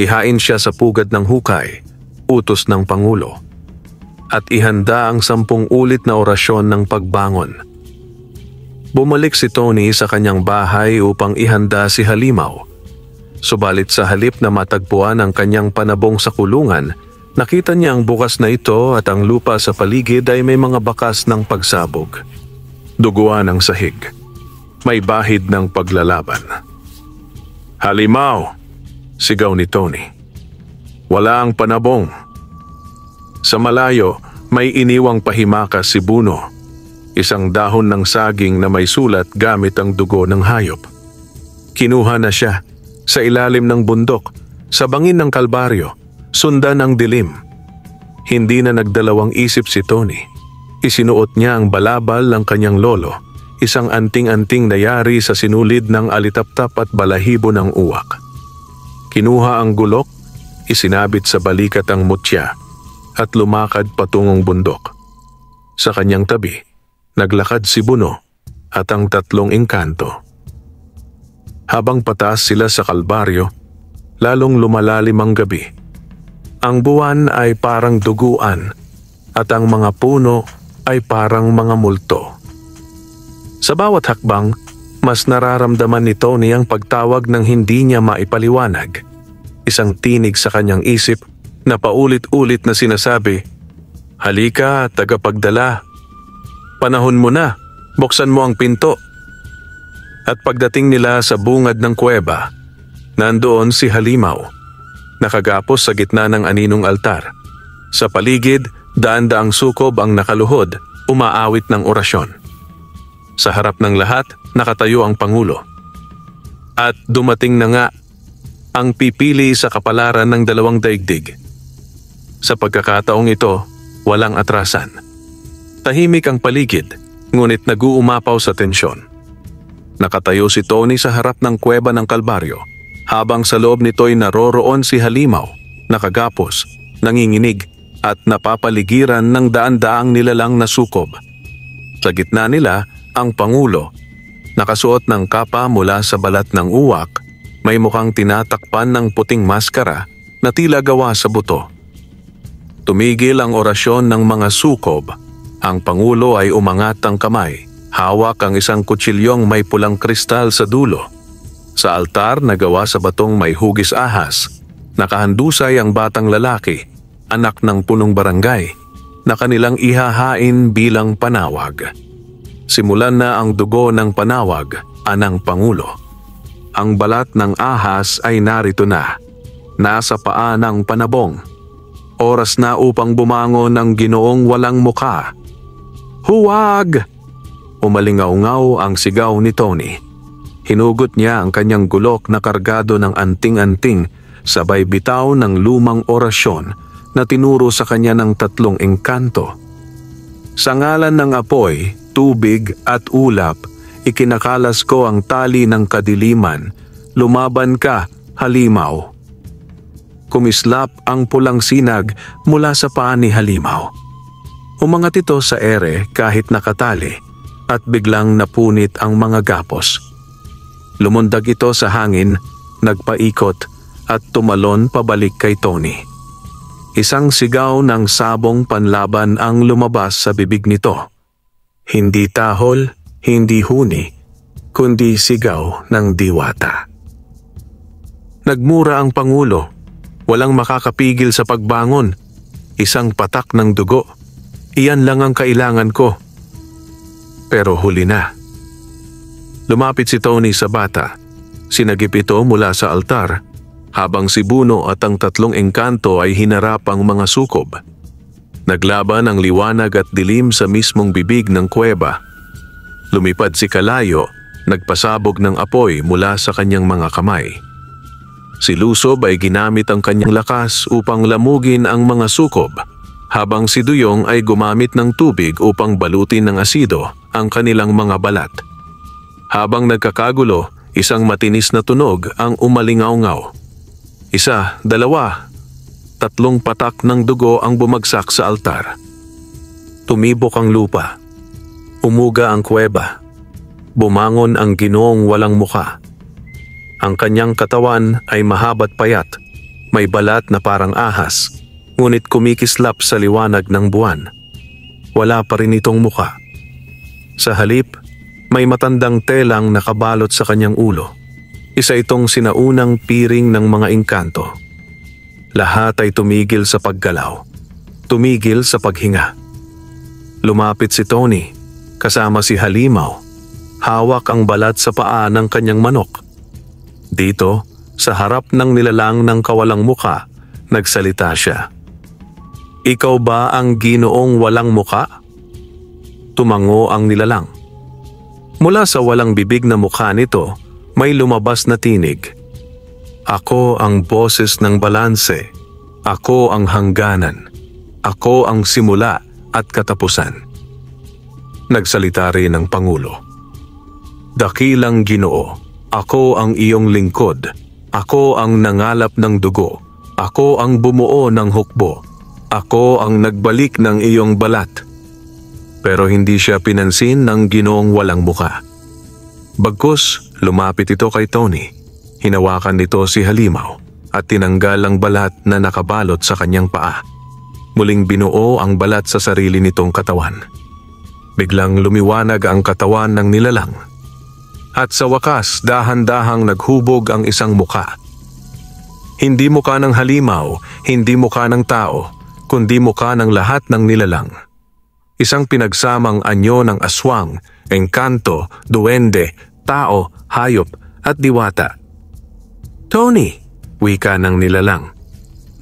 ihain siya sa pugad ng hukay, utos ng pangulo. At ihanda ang 10 ulit na orasyon ng pagbangon. Bumalik si Tony sa kanyang bahay upang ihanda si Halimaw. Subalit sa halip na matagpuan ang kanyang panabong sa kulungan, nakita niya ang bukas na ito at ang lupa sa paligid ay may mga bakas ng pagsabog. Duguan ang sahig. May bahid ng paglalaban. Halimaw! Sigaw ni Tony. Wala ang panabong. Sa malayo, may iniwang pahimakas si Buno. Isang dahon ng saging na may sulat gamit ang dugo ng hayop. Kinuha na siya. Sa ilalim ng bundok, sa bangin ng kalbaryo, sundan ang dilim. Hindi na nagdalawang isip si Tony. Isinuot niya ang balabal ng kanyang lolo, isang anting-anting na yari sa sinulid ng alitaptap at balahibo ng uwak. Kinuha ang gulok, isinabit sa balikat ang mutya, at lumakad patungong bundok. Sa kanyang tabi, naglakad si Buno at ang 3 engkanto. Habang pataas sila sa kalbaryo, lalong lumalalim ang gabi. Ang buwan ay parang duguan at ang mga puno ay parang mga multo. Sa bawat hakbang, mas nararamdaman ni Tony ang pagtawag ng hindi niya maipaliwanag. Isang tinig sa kanyang isip na paulit-ulit na sinasabi, "Halika, tagapagdala. Panahon mo na, buksan mo ang pinto." At pagdating nila sa bungad ng kuweba, nandoon si Halimaw, nakagapos sa gitna ng aninong altar. Sa paligid, daan-daang sukob ang nakaluhod, umaawit ng orasyon. Sa harap ng lahat, nakatayo ang pangulo. At dumating na nga ang pipili sa kapalaran ng 2 daigdig. Sa pagkakataong ito, walang atrasan. Tahimik ang paligid, ngunit nag-uumapaw sa tensyon. Nakatayo si Tony sa harap ng kuweba ng kalbaryo, habang sa loob nito'y naroroon si Halimaw, nakagapos, nanginginig at napapaligiran ng daan-daang nilalang na sukob. Sa gitna nila, ang pangulo, nakasuot ng kapa mula sa balat ng uwak, may mukhang tinatakpan ng puting maskara na tila gawa sa buto. Tumigil ang orasyon ng mga sukob. Ang pangulo ay umangat ang kamay. Hawak ang isang kutsilyong may pulang kristal sa dulo. Sa altar na gawa sa batong may hugis ahas, Nakahandusay ang batang lalaki, anak ng punong barangay, na kanilang ihahain bilang panawag. Simulan na ang dugo ng panawag, anang Pangulo. Ang balat ng ahas ay narito na, nasa paa ng panabong. Oras na upang bumangon ng Ginoong walang muka. Huwag! Umalingaw-ngaw ang sigaw ni Tony. Hinugot niya ang kanyang gulok na kargado ng anting-anting, sabay bitaw ng lumang orasyon na tinuro sa kanya ng 3 engkanto. Sa ngalan ng apoy, tubig at ulap, ikinakalas ko ang tali ng kadiliman. Lumaban ka, halimaw. Kumislap ang pulang sinag mula sa paa ni Halimaw. Umangat ito sa ere kahit nakatali at biglang napunit ang mga gapos. Lumundag ito sa hangin, nagpaikot at tumalon pabalik kay Tony. Isang sigaw ng sabong panlaban ang lumabas sa bibig nito. Hindi tahol, hindi huni, kundi sigaw ng diwata. Nagmura ang Pangulo. Walang makakapigil sa pagbangon. Isang patak ng dugo. Iyan lang ang kailangan ko. Pero huli na. Lumapit si Tony sa bata. Sinagip ito mula sa altar, habang si Buno at ang 3 engkanto ay hinarap ang mga sukob. Naglaban ang liwanag at dilim sa mismong bibig ng kuweba. Lumipad si Kalayo, nagpasabog ng apoy mula sa kanyang mga kamay. Si Lusob ay ginamit ang kanyang lakas upang lamugin ang mga sukob, habang si Duyong ay gumamit ng tubig upang balutin ng asido ang kanilang mga balat. Habang nagkakagulo, isang matinis na tunog ang umalingaw-ngaw. 1, 2, 3 patak ng dugo ang bumagsak sa altar. Tumibok ang lupa. Umuga ang kuweba. Bumangon ang Ginoong walang muka. Ang kanyang katawan ay mahaba't payat, may balat na parang ahas, ngunit kumikislap sa liwanag ng buwan. Wala pa rin itong muka. Sa halip, may matandang telang nakabalot sa kanyang ulo. Isa itong sinaunang piring ng mga engkanto. Lahat ay tumigil sa paggalaw, tumigil sa paghinga. Lumapit si Tony, kasama si Halimaw. Hawak ang balat sa paa ng kanyang manok. Dito, sa harap ng nilalang ng kawalang muka, nagsalita siya. Ikaw ba ang Ginoong walang muka? Tumango ang nilalang. Mula sa walang bibig na mukha nito, may lumabas na tinig. Ako ang boses ng balanse. Ako ang hangganan. Ako ang simula at katapusan. Nagsalita rin ang Pangulo. Dakilang Ginoo. Ako ang iyong lingkod. Ako ang nangalap ng dugo. Ako ang bumuo ng hukbo. Ako ang nagbalik ng iyong balat. Pero hindi siya pinansin ng Ginoong walang muka. Bagkus, lumapit ito kay Tony. Hinawakan nito si Halimaw at tinanggal ang balat na nakabalot sa kanyang paa. Muling binuo ang balat sa sarili nitong katawan. Biglang lumiwanag ang katawan ng nilalang. At sa wakas, dahan-dahang naghubog ang isang muka. Hindi muka ng halimaw, hindi muka ng tao, kundi muka ng lahat ng nilalang. Isang pinagsamang anyo ng aswang, engkanto, duwende, tao, hayop at diwata. Tony, wika ng nilalang.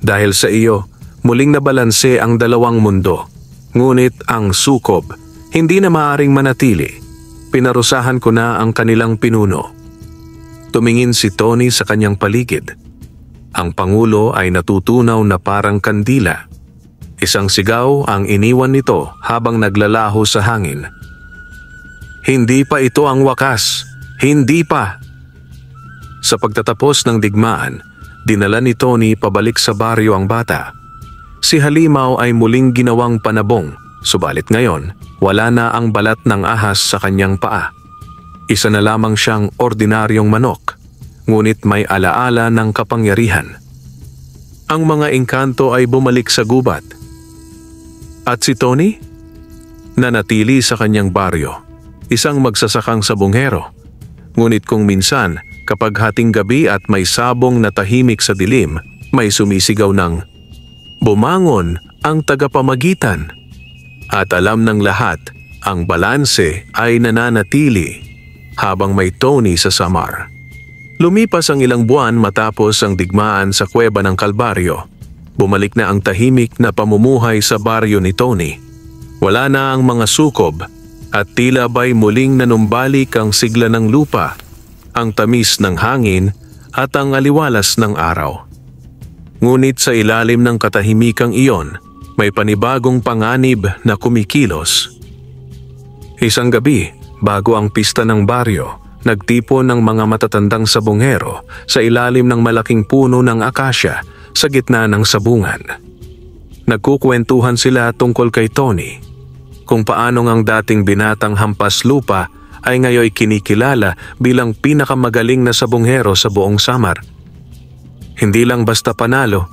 Dahil sa iyo, muling nabalanse ang dalawang mundo. Ngunit ang sukob, hindi na maaring manatili. Pinarusahan ko na ang kanilang pinuno. Tumingin si Tony sa kanyang paligid. Ang Pangulo ay natutunaw na parang kandila. Isang sigaw ang iniwan nito habang naglalaho sa hangin. Hindi pa ito ang wakas. Hindi pa. Sa pagtatapos ng digmaan, dinala ni Tony pabalik sa baryo ang bata. Si Halimaw ay muling ginawang panabong, subalit ngayon, wala na ang balat ng ahas sa kanyang paa. Isa na lamang siyang ordinaryong manok, ngunit may alaala ng kapangyarihan. Ang mga engkanto ay bumalik sa gubat. At si Tony? Nanatili sa kanyang baryo, isang magsasakang sabonghero. Ngunit kung minsan, kapag hating gabi at may sabong na tahimik sa dilim, may sumisigaw ng, "Bumangon ang tagapamagitan!" At alam ng lahat, ang balanse ay nananatili habang may Tony sa Samar. Lumipas ang ilang buwan matapos ang digmaan sa kuweba ng Kalbaryo. Bumalik na ang tahimik na pamumuhay sa baryo ni Tony. Wala na ang mga sukob at tila ba'y muling nanumbalik ang sigla ng lupa, ang tamis ng hangin at ang aliwalas ng araw. Ngunit sa ilalim ng katahimikang iyon, may panibagong panganib na kumikilos. Isang gabi, bago ang pista ng baryo, nagtipon ng mga matatandang sabongero sa ilalim ng malaking puno ng akasya sa gitna ng sabungan. Nagkukwentuhan sila tungkol kay Tony, kung paano ang dating binatang hampas lupa ay ngayoy kinikilala bilang pinakamagaling na sabongero sa buong Samar. Hindi lang basta panalo,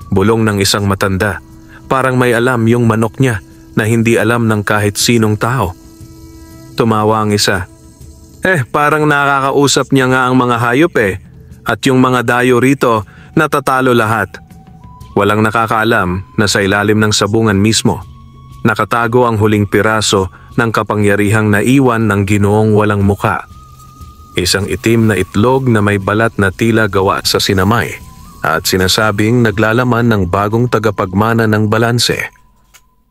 bulong ng isang matanda, parang may alam yung manok niya na hindi alam ng kahit sinong tao. Tumawa ang isa. Parang nakakausap niya nga ang mga hayop at yung mga dayo rito natatalo lahat. Walang nakakaalam na sa ilalim ng sabungan mismo, nakatago ang huling piraso ng kapangyarihang naiwan ng Ginoong walang muka. Isang itim na itlog na may balat na tila gawa sa sinamay at sinasabing naglalaman ng bagong tagapagmana ng balanse.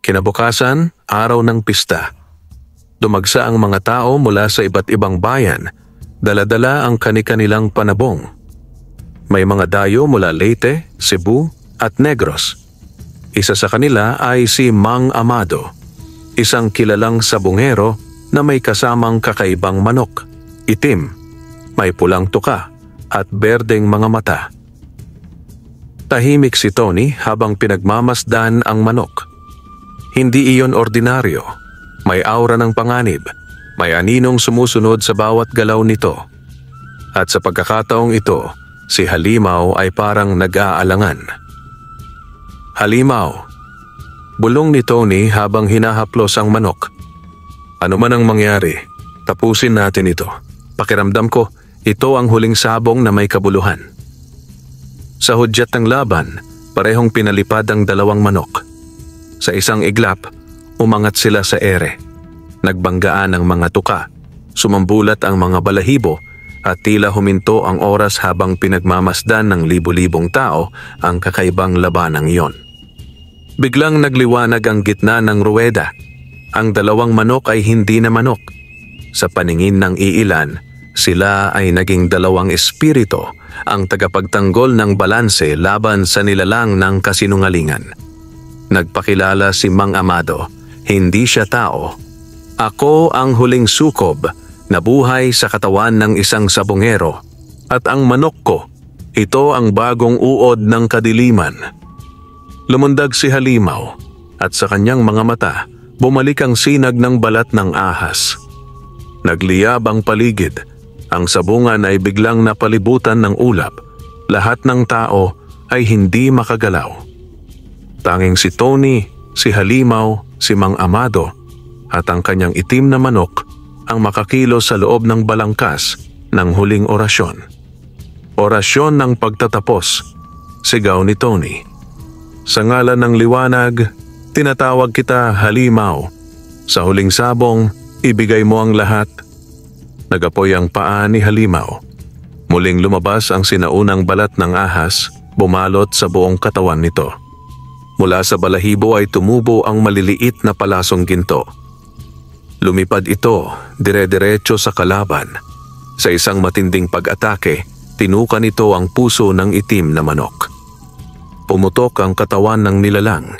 Kinabukasan, araw ng pista. Dumagsa ang mga tao mula sa iba't ibang bayan, dala-dala ang kani-kanilang panabong. May mga dayo mula Leyte, Cebu at Negros. Isa sa kanila ay si Mang Amado, isang kilalang sabongero na may kasamang kakaibang manok, itim, may pulang tuka at berdeng mga mata. Tahimik si Tony habang pinagmamasdan ang manok. Hindi iyon ordinaryo. May aura ng panganib, may aninong sumusunod sa bawat galaw nito. At sa pagkakataong ito, si Halimaw ay parang nag-aalangan. "Halimaw," bulong ni Tony habang hinahaplos ang manok. "Ano man ang mangyari, tapusin natin ito. Pakiramdam ko, ito ang huling sabong na may kabuluhan." Sa hudyat ng laban, parehong pinalipad ang dalawang manok. Sa isang iglap, umangat sila sa ere. Nagbanggaan ang mga tuka, sumambulat ang mga balahibo at tila huminto ang oras habang pinagmamasdan ng libu-libong tao ang kakaibang labanang iyon. Biglang nagliwanag ang gitna ng ruweda. Ang dalawang manok ay hindi na manok. Sa paningin ng iilan, sila ay naging dalawang espiritu, ang tagapagtanggol ng balanse laban sa nilalang ng kasinungalingan. Nagpakilala si Mang Amado. Hindi siya tao. Ako ang huling sukob na buhay sa katawan ng isang sabongero. At ang manok ko, ito ang bagong uod ng kadiliman. Lumundag si Halimaw at sa kanyang mga mata, bumalik ang sinag ng balat ng ahas. Nagliyab ang paligid. Ang sabungan ay biglang napalibutan ng ulap. Lahat ng tao ay hindi makagalaw. Tanging si Tony, si Halimaw, si Mang Amado at ang kanyang itim na manok ang makakilos sa loob ng balangkas ng huling orasyon. Orasyon ng pagtatapos, sigaw ni Tony. "Sa ngalan ng liwanag, tinatawag kita Halimaw. Sa huling sabong, ibigay mo ang lahat." Nagapoy ang paa ni Halimaw. Muling lumabas ang sinaunang balat ng ahas, bumalot sa buong katawan nito. Mula sa balahibo ay tumubo ang maliliit na palasong ginto. Lumipad ito, dire-diretso sa kalaban. Sa isang matinding pag-atake, tinukan nito ang puso ng itim na manok. Pumutok ang katawan ng nilalang.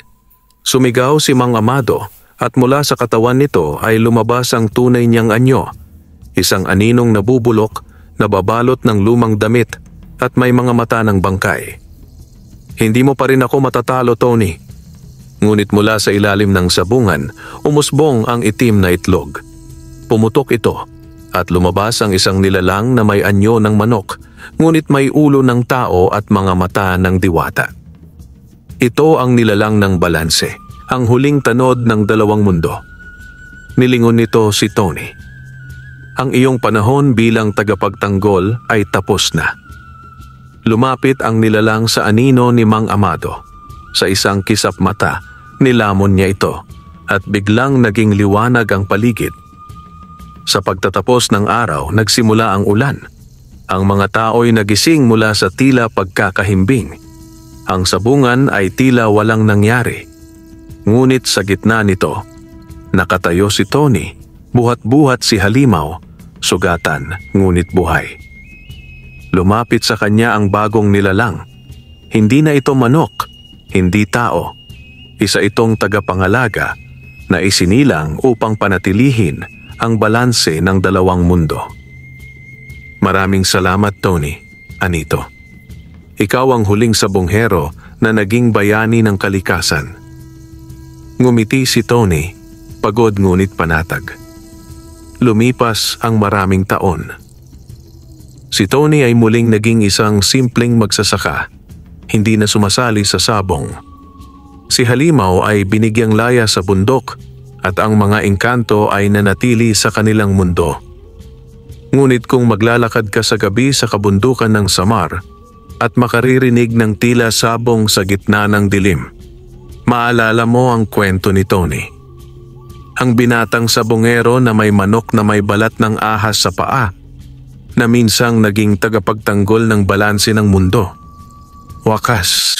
Sumigaw si Mang Amado at mula sa katawan nito ay lumabas ang tunay niyang anyo. Isang aninong nabubulok, nababalot ng lumang damit at may mga mata ng bangkay. "Hindi mo pa rin ako matatalo, Tony." Ngunit mula sa ilalim ng sabungan, umusbong ang itim na itlog. Pumutok ito at lumabas ang isang nilalang na may anyo ng manok, ngunit may ulo ng tao at mga mata ng diwata. Ito ang nilalang ng balanse, ang huling tanod ng dalawang mundo. Nilingon nito si Tony. "Ang iyong panahon bilang tagapagtanggol ay tapos na." Lumapit ang nilalang sa anino ni Mang Amado. Sa isang kisap mata, nilamon niya ito at biglang naging liwanag ang paligid. Sa pagtatapos ng araw, nagsimula ang ulan. Ang mga tao'y nagising mula sa tila pagkakahimbing. Ang sabungan ay tila walang nangyari. Ngunit sa gitna nito, nakatayo si Tony, buhat-buhat si Halimaw, sugatan ngunit buhay. Lumapit sa kanya ang bagong nilalang. Hindi na ito manok, hindi tao. Isa itong tagapangalaga na isinilang upang panatilihin ang balanse ng dalawang mundo. Maraming salamat, Tony, Anito. Ikaw ang huling sabonghero na naging bayani ng kalikasan. Ngumiti si Tony, pagod ngunit panatag. Lumipas ang maraming taon. Si Tony ay muling naging isang simpleng magsasaka, hindi na sumasali sa sabong. Si Halimaw ay binigyang laya sa bundok at ang mga engkanto ay nanatili sa kanilang mundo. Ngunit kung maglalakad ka sa gabi sa kabundukan ng Samar at makaririnig ng tila sabong sa gitna ng dilim, maalala mo ang kwento ni Tony. Ang binatang sabongero na may manok na may balat ng ahas sa paa, na minsang naging tagapagtanggol ng balanse ng mundo. Wakas,